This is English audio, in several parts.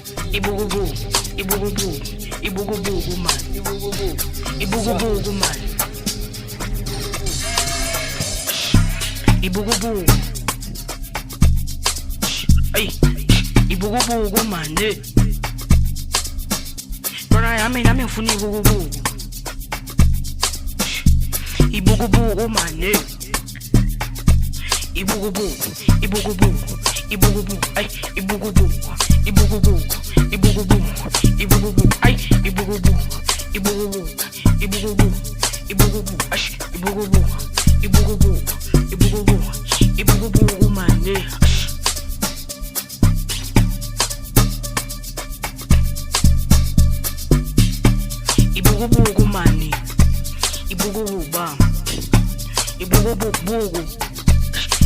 Ibugubugu, ibugubugu, ibugubugu man, ibugubugu man, ibugubugu, ay, ibugubugu man, Dona yami nami ngifuna ibugubugu, ibugubugu man, ibugubugu, ibugubugu, ibugubugu, ay, ibugubugu, ibugubugu, ibugubugu, ibugubugu, ay, ibugubugu, ibugubugu, ibugubugu, ibugubugu, ay, ibugubugu, ibugubugu, ibugubugu, ibugubugu man, ibugubugu man, ibugubugu bam, ibugubugu,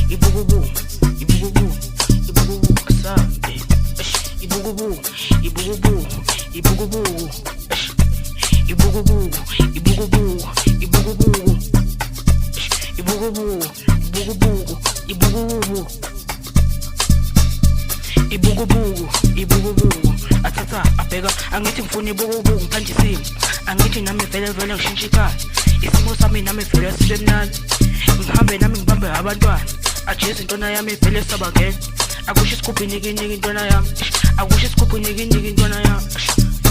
ibugubugu, ibugubugu, ibugubugu asante, ibugubugu, ibugubugu, ibugubugu, ibugubugu, ibugubugu, ibugubugu, ibugubugu, ibugubugu, ibugubugu, ibugubugu, ibugubugu, athatha abheka angithi ngifuna ibugubugu manje simi angithi nami vele ngishintsha ikhaya isimo sami nami vele sibe mnandi ngihambe nami ngibambe abantwana ajezi intwana yami vele sabangena akusho isigubhu niki intwana yami akusho isigubhu niki intwana yami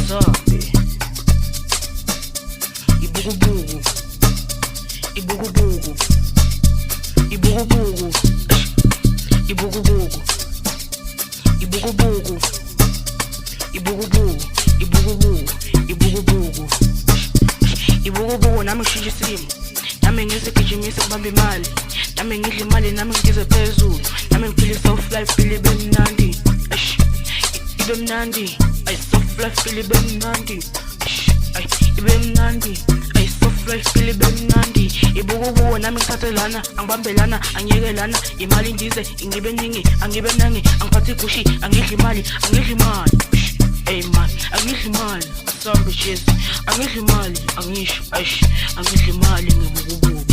sabi ibugubugu ibugubugu ibugubugu ibugubugu ibugubugu ibugubugu ibugubugu ibugubugu ibugubugu nami ngishintsha isimo nami ngizigijimisa ngibambe imali nami ngidla imali nami ngize phezulu nami ngiphile soft life phile ibe mnandi ibe mnandi ay soft life phile ibe mnandi ay ibe mnandi ay soft life phile ibe mnandi ibugubugu nami ngithathelana angibambelana angiyekelana imali ndize ngibe ningi angibe nangi angiphathi gushi angidla imali hey man angidla imali asambe chezi angidla imali angisho angidla imali ngibugubugu